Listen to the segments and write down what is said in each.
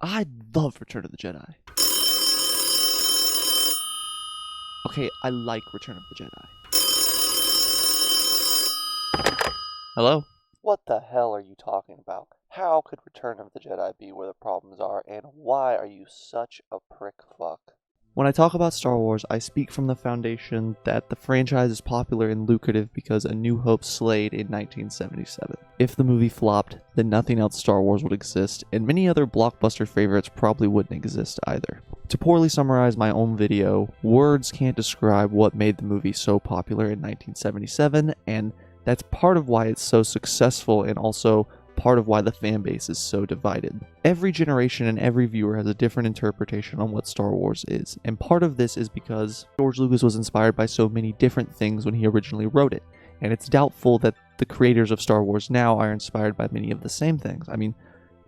I love Return of the Jedi. Okay, I like Return of the Jedi. Hello? What the hell are you talking about? How could Return of the Jedi be where the problems are, and why are you such a prick fuck? When I talk about Star Wars, I speak from the foundation that the franchise is popular and lucrative because A New Hope slayed in 1977. If the movie flopped, then nothing else Star Wars would exist, and many other blockbuster favorites probably wouldn't exist either. To poorly summarize my own video, words can't describe what made the movie so popular in 1977, and that's part of why it's so successful and also part of why the fan base is so divided. Every generation and every viewer has a different interpretation on what Star Wars is, and part of this is because George Lucas was inspired by so many different things when he originally wrote it, and it's doubtful that the creators of Star Wars now are inspired by many of the same things. I mean,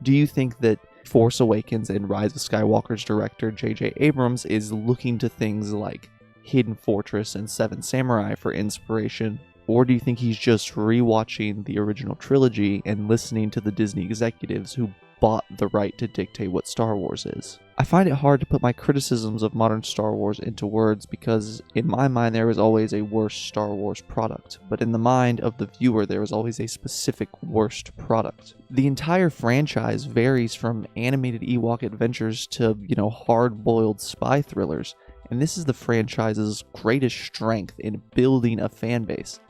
do you think that Force Awakens and Rise of Skywalker's director J.J. Abrams is looking to things like Hidden Fortress and Seven Samurai for inspiration? Or do you think he's just rewatching the original trilogy and listening to the Disney executives who bought the right to dictate what Star Wars is? I find it hard to put my criticisms of modern Star Wars into words because in my mind there is always a worse Star Wars product, but in the mind of the viewer there is always a specific worst product. The entire franchise varies from animated Ewok adventures to, hard-boiled spy thrillers, and this is the franchise's greatest strength in building a fan base.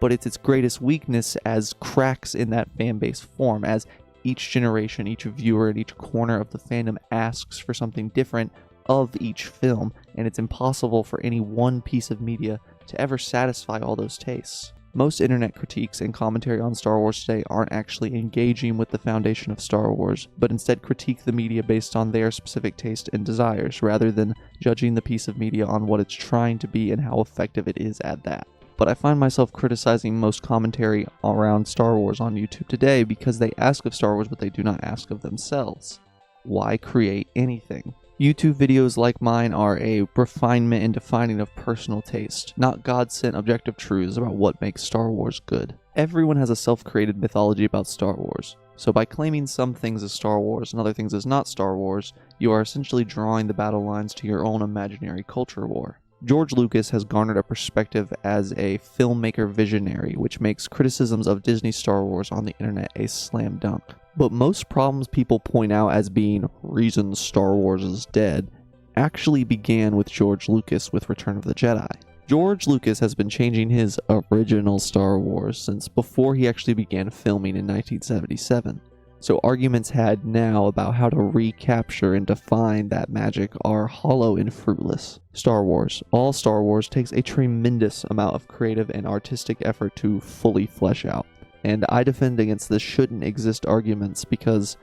But it's its greatest weakness as cracks in that fanbase form, as each generation, each viewer, and each corner of the fandom asks for something different of each film, and it's impossible for any one piece of media to ever satisfy all those tastes. Most internet critiques and commentary on Star Wars today aren't actually engaging with the foundation of Star Wars, but instead critique the media based on their specific taste and desires, rather than judging the piece of media on what it's trying to be and how effective it is at that. But I find myself criticizing most commentary around Star Wars on YouTube today because they ask of Star Wars what they do not ask of themselves. Why create anything? YouTube videos like mine are a refinement and defining of personal taste, not God-sent objective truths about what makes Star Wars good. Everyone has a self-created mythology about Star Wars, so by claiming some things as Star Wars and other things as not Star Wars, you are essentially drawing the battle lines to your own imaginary culture war. George Lucas has garnered a perspective as a filmmaker visionary, which makes criticisms of Disney Star Wars on the internet a slam dunk. But most problems people point out as being reasons Star Wars is dead actually began with George Lucas with Return of the Jedi. George Lucas has been changing his original Star Wars since before he actually began filming in 1977. So arguments had now about how to recapture and define that magic are hollow and fruitless. Star Wars, all Star Wars, takes a tremendous amount of creative and artistic effort to fully flesh out. And I defend against the shouldn't exist arguments because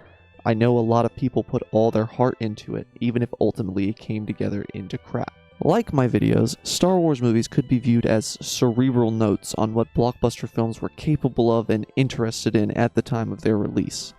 I know a lot of people put all their heart into it, even if ultimately it came together into crap. Like my videos, Star Wars movies could be viewed as cerebral notes on what blockbuster films were capable of and interested in at the time of their release.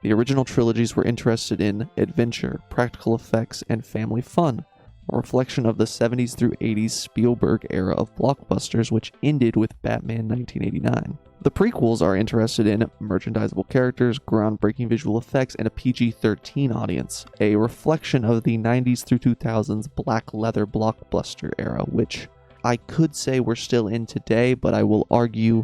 The original trilogies were interested in adventure, practical effects, and family fun, a reflection of the 70s through 80s Spielberg era of blockbusters which ended with Batman 1989. The prequels are interested in merchandisable characters, groundbreaking visual effects, and a PG-13 audience, a reflection of the 90s through 2000s black leather blockbuster era, which I could say we're still in today, but I will argue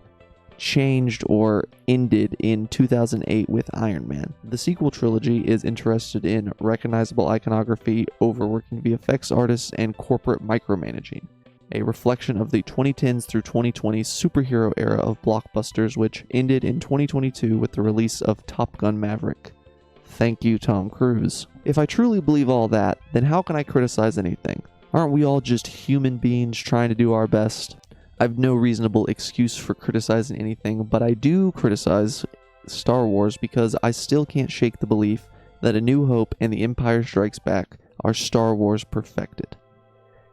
changed or ended in 2008 with Iron Man. The sequel trilogy is interested in recognizable iconography, overworking VFX artists, and corporate micromanaging, a reflection of the 2010s through 2020s superhero era of blockbusters, which ended in 2022 with the release of Top Gun Maverick. Thank you, Tom Cruise. If I truly believe all that, then how can I criticize anything? Aren't we all just human beings trying to do our best? I have no reasonable excuse for criticizing anything, but I do criticize Star Wars because I still can't shake the belief that A New Hope and The Empire Strikes Back are Star Wars perfected.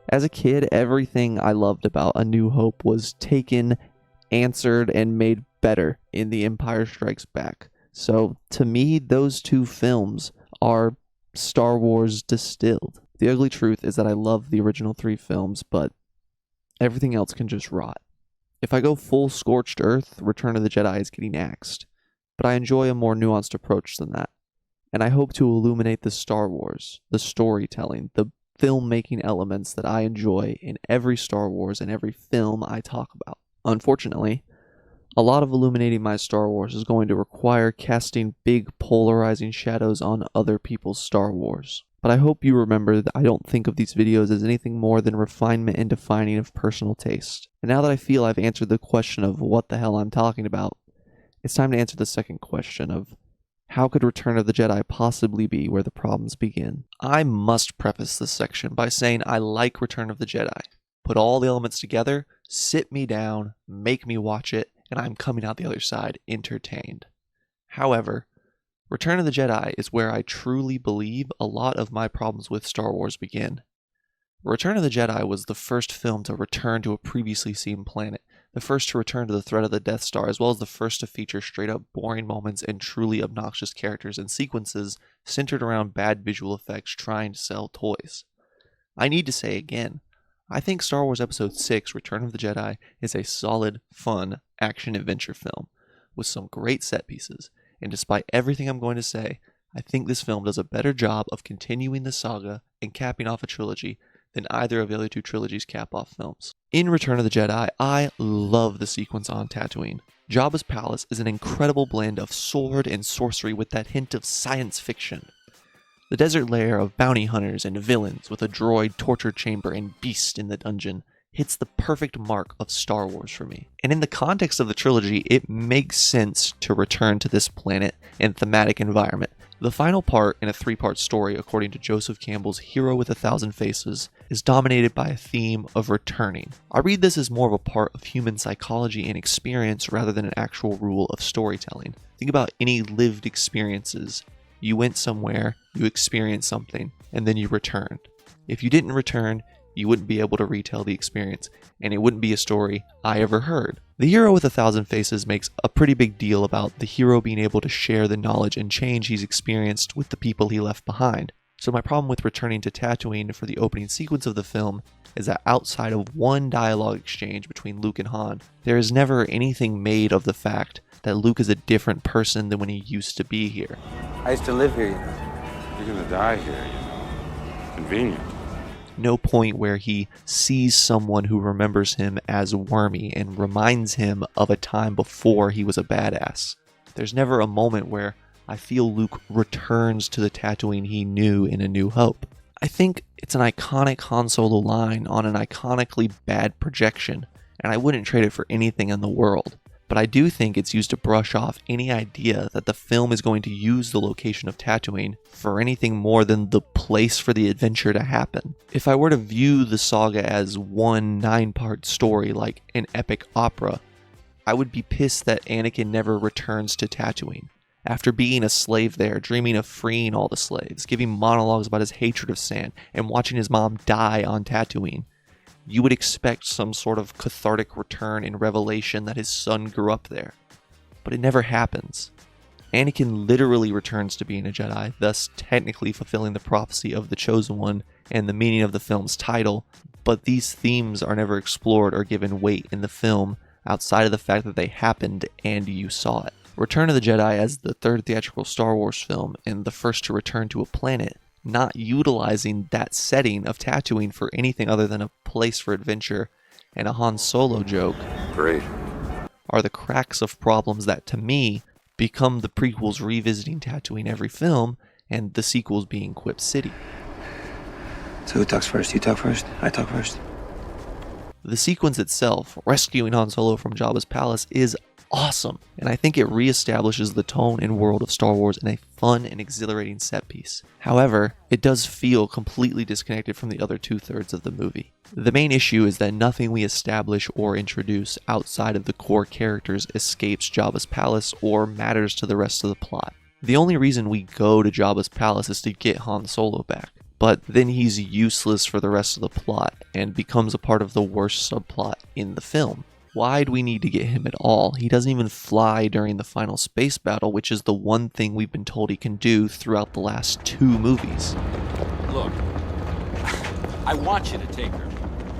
As a kid, everything I loved about A New Hope was taken, answered, and made better in The Empire Strikes Back. So, to me, those two films are Star Wars distilled. The ugly truth is that I love the original three films, but everything else can just rot. If I go full scorched earth, Return of the Jedi is getting axed, but I enjoy a more nuanced approach than that. and I hope to illuminate the Star Wars, the storytelling, the filmmaking elements that I enjoy in every Star Wars and every film I talk about. Unfortunately, a lot of illuminating my Star Wars is going to require casting big polarizing shadows on other people's Star Wars. But I hope you remember that I don't think of these videos as anything more than refinement and defining of personal taste. And now that I feel I've answered the question of what the hell I'm talking about, it's time to answer the second question of how could Return of the Jedi possibly be where the problems begin? I must preface this section by saying I like Return of the Jedi. Put all the elements together, sit me down, make me watch it, and I'm coming out the other side entertained. However, Return of the Jedi is where I truly believe a lot of my problems with Star Wars begin. Return of the Jedi was the first film to return to a previously seen planet, the first to return to the threat of the Death Star, as well as the first to feature straight-up boring moments and truly obnoxious characters and sequences centered around bad visual effects trying to sell toys. I need to say again, I think Star Wars Episode 6, Return of the Jedi, is a solid, fun, action-adventure film with some great set pieces, and despite everything I'm going to say, I think this film does a better job of continuing the saga and capping off a trilogy than either of the other two trilogies' cap-off films. In Return of the Jedi, I love the sequence on Tatooine. Jabba's palace is an incredible blend of sword and sorcery with that hint of science fiction. The desert lair of bounty hunters and villains with a droid torture chamber and beast in the dungeon hits the perfect mark of Star Wars for me. And in the context of the trilogy, it makes sense to return to this planet and thematic environment. The final part in a 3-part story, according to Joseph Campbell's Hero with 1,000 Faces, is dominated by a theme of returning. I read this as more of a part of human psychology and experience rather than an actual rule of storytelling. Think about any lived experiences. You went somewhere, you experienced something, and then you returned. If you didn't return, you wouldn't be able to retell the experience, and it wouldn't be a story I ever heard. The Hero with 1,000 Faces makes a pretty big deal about the hero being able to share the knowledge and change he's experienced with the people he left behind. So my problem with returning to Tatooine for the opening sequence of the film is that outside of one dialogue exchange between Luke and Han, there is never anything made of the fact that Luke is a different person than when he used to be here. I used to live here, you know. You're gonna die here, you know. Convenient. No point where he sees someone who remembers him as Wormy and reminds him of a time before he was a badass. There's never a moment where I feel Luke returns to the Tatooine he knew in A New Hope. I think it's an iconic Han Solo line on an iconically bad projection, and I wouldn't trade it for anything in the world. But I do think it's used to brush off any idea that the film is going to use the location of Tatooine for anything more than the place for the adventure to happen. If I were to view the saga as one 9-part story like an epic opera, I would be pissed that Anakin never returns to Tatooine. After being a slave there, dreaming of freeing all the slaves, giving monologues about his hatred of sand, and watching his mom die on Tatooine, you would expect some sort of cathartic return and revelation that his son grew up there. But it never happens. Anakin literally returns to being a Jedi, thus technically fulfilling the prophecy of the Chosen One and the meaning of the film's title, but these themes are never explored or given weight in the film outside of the fact that they happened and you saw it. Return of the Jedi as the third theatrical Star Wars film and the first to return to a planet, not utilizing that setting of Tatooine for anything other than a place for adventure and a Han Solo joke, Great. are the cracks of problems that, to me, become the prequels revisiting Tatooine every film and the sequels being Quip City. So who talks first? You talk first? I talk first? The sequence itself, rescuing Han Solo from Jabba's palace, is awesome, and I think it reestablishes the tone and world of Star Wars in a fun and exhilarating set piece. However, it does feel completely disconnected from the other 2/3 of the movie. The main issue is that nothing we establish or introduce outside of the core characters escapes Jabba's palace or matters to the rest of the plot. The only reason we go to Jabba's palace is to get Han Solo back, but then he's useless for the rest of the plot and becomes a part of the worst subplot in the film. Why do we need to get him at all? He doesn't even fly during the final space battle, which is the one thing we've been told he can do throughout the last 2 movies. Look, I want you to take her.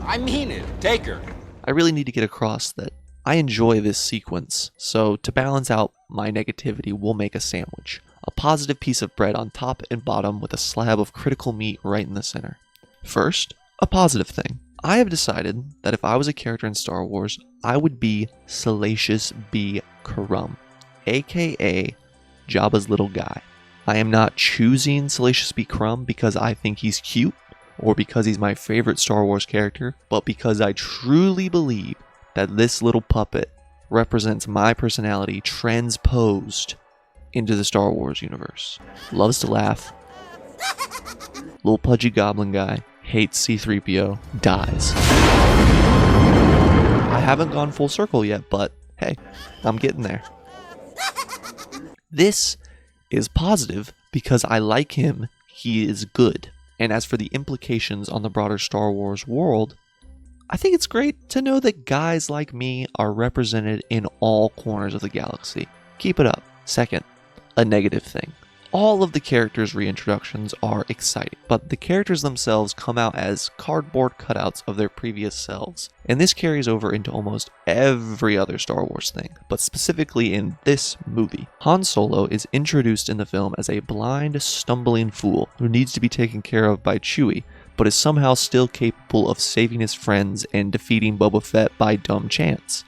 I mean it, take her. I really need to get across that I enjoy this sequence, so to balance out my negativity, we'll make a sandwich. a positive piece of bread on top and bottom with a slab of critical meat right in the center. First, a positive thing. I have decided that if I was a character in Star Wars, I would be Salacious B. Crumb, aka Jabba's little guy. I am not choosing Salacious B. Crumb because I think he's cute or because he's my favorite Star Wars character, but because I truly believe that this little puppet represents my personality transposed into the Star Wars universe. Loves to laugh, little pudgy goblin guy, hates C-3PO, dies. I haven't gone full circle yet, but hey, I'm getting there. This is positive because I like him, he is good. And as for the implications on the broader Star Wars world, I think it's great to know that guys like me are represented in all corners of the galaxy. Keep it up. Second, a negative thing. All of the characters' reintroductions are exciting, but the characters themselves come out as cardboard cutouts of their previous selves, and this carries over into almost every other Star Wars thing, but specifically in this movie. Han Solo is introduced in the film as a blind, stumbling fool who needs to be taken care of by Chewie, but is somehow still capable of saving his friends and defeating Boba Fett by dumb chance.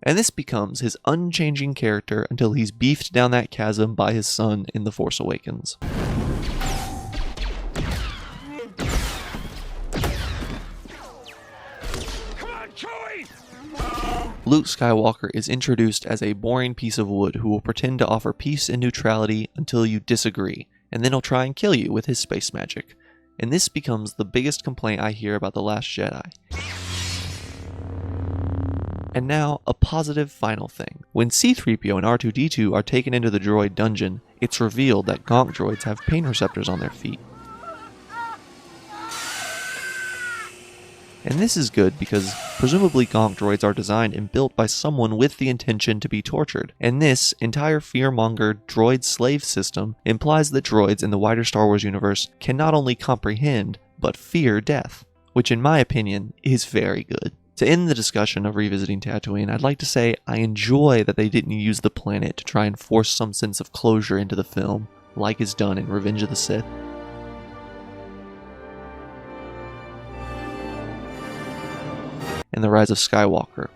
And this becomes his unchanging character until he's beefed down that chasm by his son in The Force Awakens. Luke Skywalker is introduced as a boring piece of wood who will pretend to offer peace and neutrality until you disagree, and then he'll try and kill you with his space magic. And this becomes the biggest complaint I hear about The Last Jedi. And now, a positive final thing. When C-3PO and R2-D2 are taken into the droid dungeon, it's revealed that gonk droids have pain receptors on their feet. And this is good because presumably gonk droids are designed and built by someone with the intention to be tortured. And this entire fearmonger droid slave system implies that droids in the wider Star Wars universe can not only comprehend, but fear death, which in my opinion is very good. To end the discussion of revisiting Tatooine, I'd like to say I enjoy that they didn't use the planet to try and force some sense of closure into the film, like is done in Revenge of the Sith. And The Rise of Skywalker.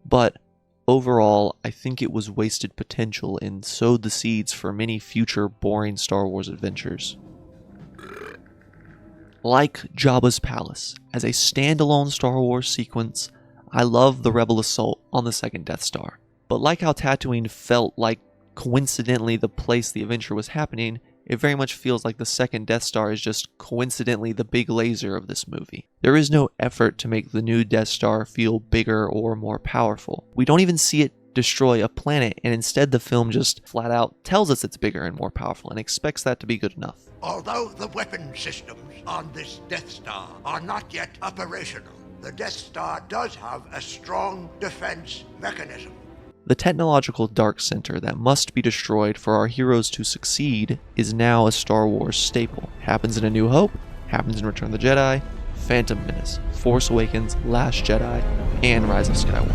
But overall, I think it was wasted potential and sowed the seeds for many future boring Star Wars adventures. Like Jabba's Palace, as a standalone Star Wars sequence, I love the Rebel assault on the second Death Star. But like how Tatooine felt like coincidentally the place the adventure was happening, it very much feels like the second Death Star is just coincidentally the big laser of this movie. There is no effort to make the new Death Star feel bigger or more powerful. We don't even see it destroy a planet, and instead the film just flat out tells us it's bigger and more powerful and expects that to be good enough. Although the weapon systems on this Death Star are not yet operational, the Death Star does have a strong defense mechanism. The technological dark center that must be destroyed for our heroes to succeed is now a Star Wars staple. Happens in A New Hope, happens in Return of the Jedi, Phantom Menace, Force Awakens, Last Jedi, and Rise of Skywalker.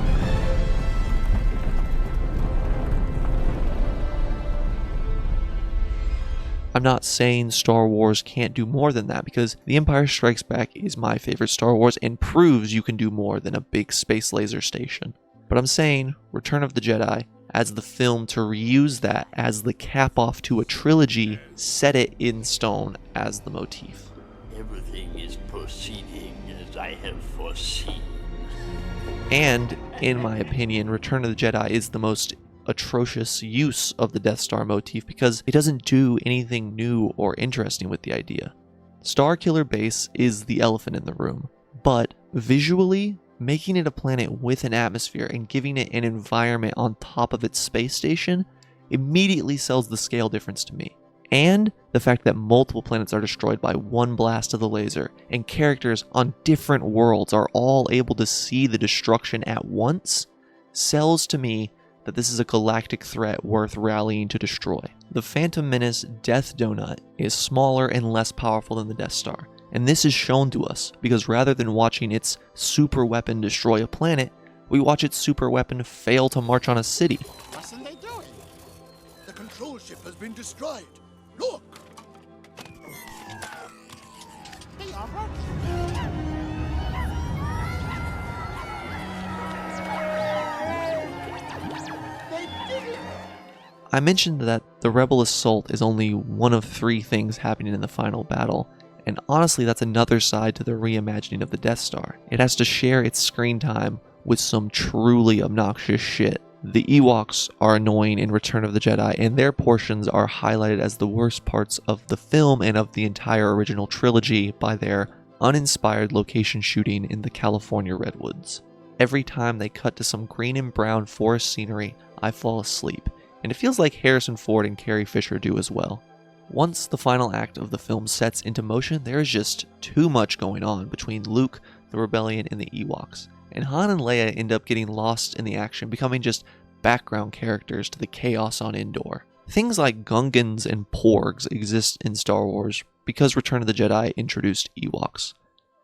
I'm not saying Star Wars can't do more than that, because The Empire Strikes Back is my favorite Star Wars and proves you can do more than a big space laser station. But I'm saying Return of the Jedi, as the film to reuse that as the cap-off to a trilogy, set it in stone as the motif. Everything is proceeding as I have foreseen. And, in my opinion, Return of the Jedi is the most atrocious use of the Death Star motif because it doesn't do anything new or interesting with the idea. Starkiller Base is the elephant in the room, but visually, making it a planet with an atmosphere and giving it an environment on top of its space station immediately sells the scale difference to me. And The fact that multiple planets are destroyed by one blast of the laser, and characters on different worlds are all able to see the destruction at once, sells to me that this is a galactic threat worth rallying to destroy. The Phantom Menace Death Donut is smaller and less powerful than the Death Star, and this is shown to us because rather than watching its super weapon destroy a planet, we watch its super weapon fail to march on a city. What are they doing? The control ship has been destroyed. Look! They are working. They did it! I mentioned that the Rebel assault is only one of 3 things happening in the final battle, and honestly that's another side to the reimagining of the Death Star. It has to share its screen time with some truly obnoxious shit. The Ewoks are annoying in Return of the Jedi, and their portions are highlighted as the worst parts of the film and of the entire original trilogy by their uninspired location shooting in the California redwoods. Every time they cut to some green and brown forest scenery, I fall asleep, and it feels like Harrison Ford and Carrie Fisher do as well. Once the final act of the film sets into motion, there is just too much going on between Luke, the Rebellion, and the Ewoks, and Han and Leia end up getting lost in the action, becoming just background characters to the chaos on Endor. Things like Gungans and Porgs exist in Star Wars because Return of the Jedi introduced Ewoks.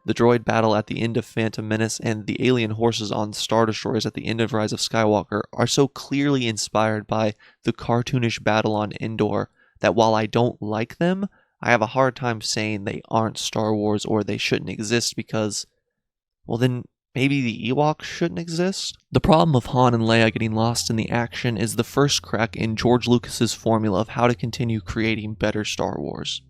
The droid battle at the end of Phantom Menace and the alien horses on Star Destroyers at the end of Rise of Skywalker are so clearly inspired by the cartoonish battle on Endor that while I don't like them, I have a hard time saying they aren't Star Wars or they shouldn't exist because, well then, maybe the Ewoks shouldn't exist? The problem of Han and Leia getting lost in the action is the first crack in George Lucas's formula of how to continue creating better Star Wars.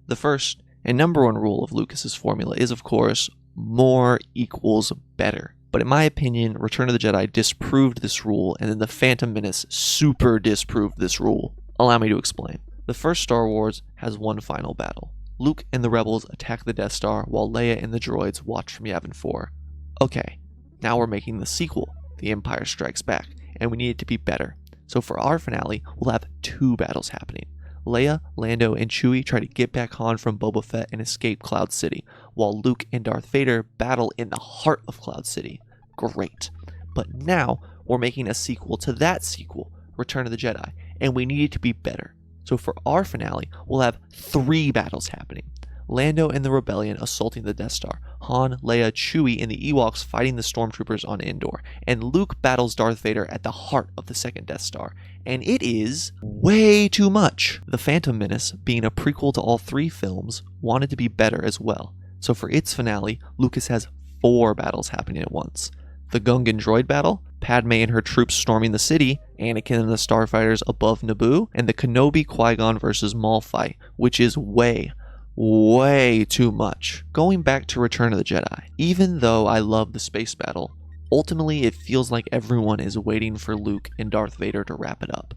The first and number one rule of Lucas's formula is, of course, more equals better. But in my opinion, Return of the Jedi disproved this rule, and then The Phantom Menace super disproved this rule. Allow me to explain. The first Star Wars has one final battle. Luke and the Rebels attack the Death Star while Leia and the droids watch from Yavin 4. Okay, now we're making the sequel, The Empire Strikes Back, and we need it to be better. So for our finale, we'll have 2 battles happening. Leia, Lando, and Chewie try to get back Han from Boba Fett and escape Cloud City, while Luke and Darth Vader battle in the heart of Cloud City. Great. But now, we're making a sequel to that sequel, Return of the Jedi, and we need it to be better. So for our finale, we'll have 3 battles happening. Lando and the Rebellion assaulting the Death Star, Han, Leia, Chewie, and the Ewoks fighting the Stormtroopers on Endor, and Luke battles Darth Vader at the heart of the second Death Star. And it is way too much. The Phantom Menace, being a prequel to all 3 films, wanted to be better as well. So for its finale, Lucas has 4 battles happening at once. The Gungan droid battle, Padme and her troops storming the city, Anakin and the starfighters above Naboo, and the Kenobi Qui-Gon versus Maul fight, which is way too much. Going back to Return of the Jedi, even though I love the space battle, ultimately it feels like everyone is waiting for Luke and Darth Vader to wrap it up.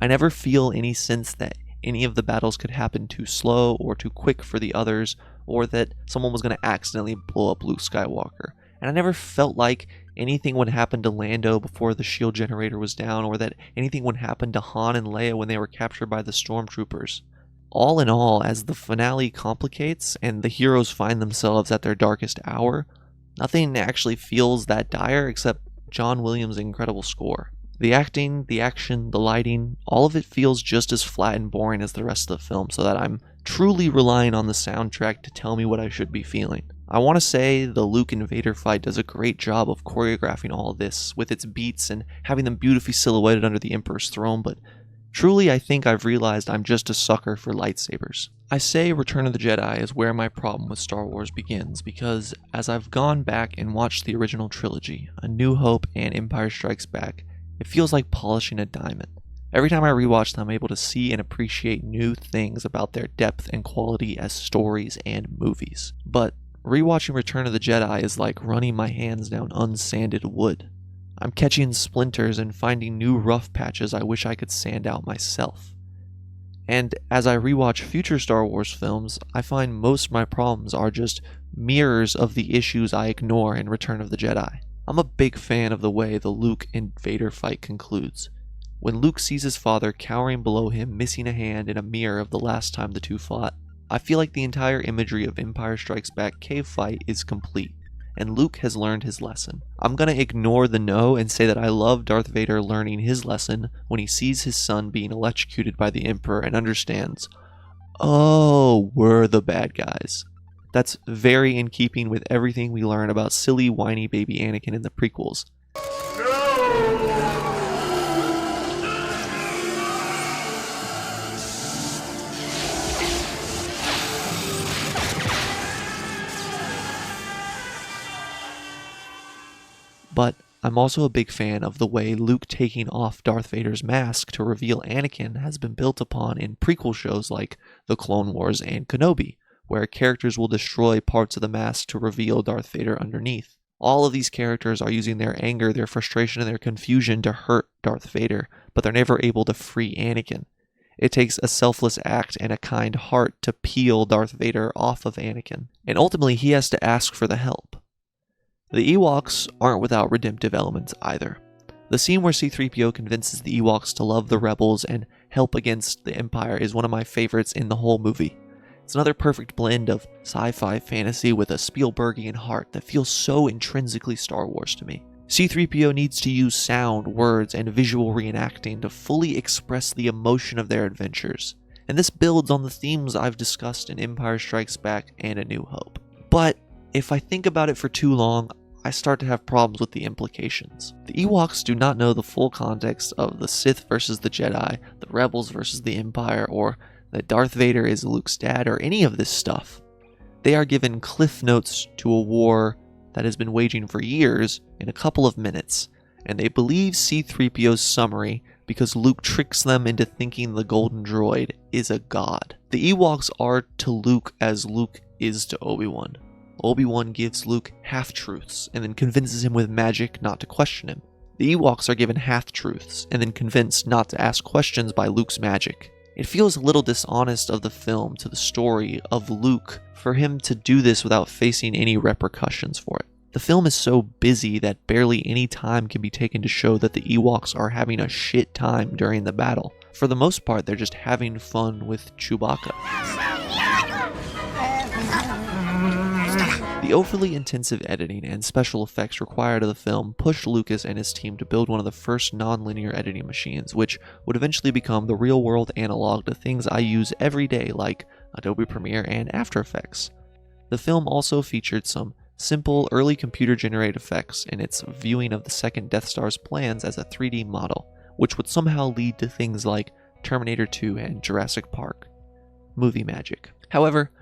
I never feel any sense that any of the battles could happen too slow or too quick for the others, or that someone was going to accidentally blow up Luke Skywalker. And I never felt like anything would happen to Lando before the shield generator was down, or that anything would happen to Han and Leia when they were captured by the stormtroopers. All in all, as the finale complicates and the heroes find themselves at their darkest hour, nothing actually feels that dire except John Williams' incredible score. The acting, the action, the lighting, all of it feels just as flat and boring as the rest of the film, so that I'm truly relying on the soundtrack to tell me what I should be feeling. I want to say the Luke and Vader fight does a great job of choreographing all of this with its beats and having them beautifully silhouetted under the Emperor's throne, but truly I think I've realized I'm just a sucker for lightsabers. I say Return of the Jedi is where my problem with Star Wars begins, because as I've gone back and watched the original trilogy, A New Hope and Empire Strikes Back, it feels like polishing a diamond. Every time I rewatch them, I'm able to see and appreciate new things about their depth and quality as stories and movies. But rewatching Return of the Jedi is like running my hands down unsanded wood. I'm catching splinters and finding new rough patches I wish I could sand out myself. And as I rewatch future Star Wars films, I find most of my problems are just mirrors of the issues I ignore in Return of the Jedi. I'm a big fan of the way the Luke and Vader fight concludes. When Luke sees his father cowering below him, missing a hand in a mirror of the last time the two fought, I feel like the entire imagery of Empire Strikes Back cave fight is complete, and Luke has learned his lesson. I'm gonna ignore the no and say that I love Darth Vader learning his lesson when he sees his son being electrocuted by the Emperor and understands, oh, we're the bad guys. That's very in keeping with everything we learn about silly, whiny baby Anakin in the prequels. But I'm also a big fan of the way Luke taking off Darth Vader's mask to reveal Anakin has been built upon in prequel shows like The Clone Wars and Kenobi, where characters will destroy parts of the mask to reveal Darth Vader underneath. All of these characters are using their anger, their frustration, and their confusion to hurt Darth Vader, but they're never able to free Anakin. It takes a selfless act and a kind heart to peel Darth Vader off of Anakin, and ultimately he has to ask for the help. The Ewoks aren't without redemptive elements either. The scene where C-3PO convinces the Ewoks to love the rebels and help against the Empire is one of my favorites in the whole movie. It's another perfect blend of sci-fi fantasy with a Spielbergian heart that feels so intrinsically Star Wars to me. C-3PO needs to use sound, words, and visual reenacting to fully express the emotion of their adventures, and this builds on the themes I've discussed in Empire Strikes Back and A New Hope. But if I think about it for too long, I start to have problems with the implications. The Ewoks do not know the full context of the Sith versus the Jedi, the Rebels versus the Empire, or that Darth Vader is Luke's dad, or any of this stuff. They are given cliff notes to a war that has been waging for years in a couple of minutes, and they believe C-3PO's summary because Luke tricks them into thinking the golden droid is a god. The Ewoks are to Luke as Luke is to Obi-Wan. Obi-Wan gives Luke half-truths and then convinces him with magic not to question him. The Ewoks are given half-truths and then convinced not to ask questions by Luke's magic. It feels a little dishonest of the film to the story of Luke for him to do this without facing any repercussions for it. The film is so busy that barely any time can be taken to show that the Ewoks are having a shit time during the battle. For the most part, they're just having fun with Chewbacca. The overly intensive editing and special effects required of the film pushed Lucas and his team to build one of the first non-linear editing machines, which would eventually become the real-world analog to things I use every day like Adobe Premiere and After Effects. The film also featured some simple, early computer-generated effects in its viewing of the second Death Star's plans as a 3D model, which would somehow lead to things like Terminator 2 and Jurassic Park. Movie magic. However,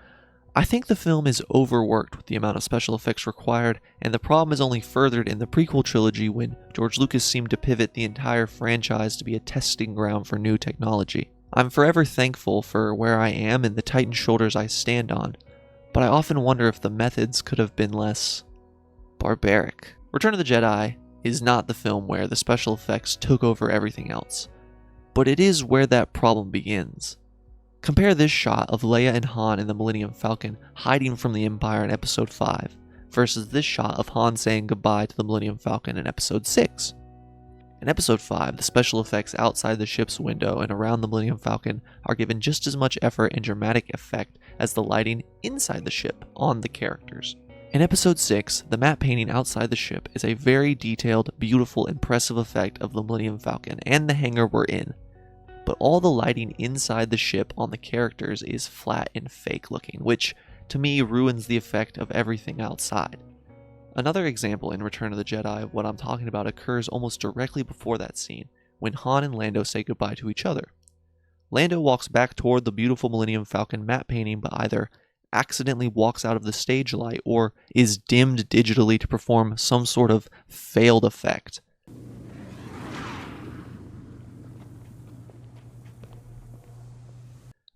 I think the film is overworked with the amount of special effects required, and the problem is only furthered in the prequel trilogy when George Lucas seemed to pivot the entire franchise to be a testing ground for new technology. I'm forever thankful for where I am and the tightened shoulders I stand on, but I often wonder if the methods could have been less barbaric. Return of the Jedi is not the film where the special effects took over everything else, but it is where that problem begins. Compare this shot of Leia and Han in the Millennium Falcon hiding from the Empire in Episode 5 versus this shot of Han saying goodbye to the Millennium Falcon in Episode 6. In Episode 5, the special effects outside the ship's window and around the Millennium Falcon are given just as much effort and dramatic effect as the lighting inside the ship on the characters. In Episode 6, the matte painting outside the ship is a very detailed, beautiful, impressive effect of the Millennium Falcon and the hangar we're in. But all the lighting inside the ship on the characters is flat and fake looking, which to me ruins the effect of everything outside. Another example in Return of the Jedi of what I'm talking about occurs almost directly before that scene, when Han and Lando say goodbye to each other. Lando walks back toward the beautiful Millennium Falcon matte painting, but either accidentally walks out of the stage light or is dimmed digitally to perform some sort of failed effect.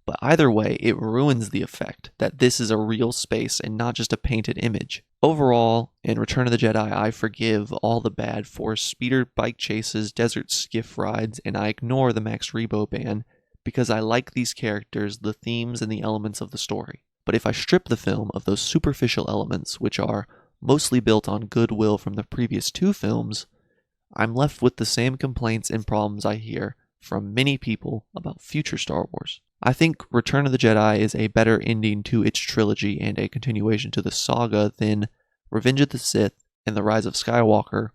But either way, it ruins the effect that this is a real space and not just a painted image. Overall, in Return of the Jedi, I forgive all the bad Force speeder bike chases, desert skiff rides, and I ignore the Max Rebo ban because I like these characters, the themes, and the elements of the story. But if I strip the film of those superficial elements, which are mostly built on goodwill from the previous two films, I'm left with the same complaints and problems I hear from many people about future Star Wars. I think Return of the Jedi is a better ending to its trilogy and a continuation to the saga than Revenge of the Sith and The Rise of Skywalker,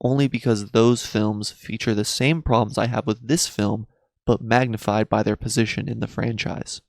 only because those films feature the same problems I have with this film, but magnified by their position in the franchise.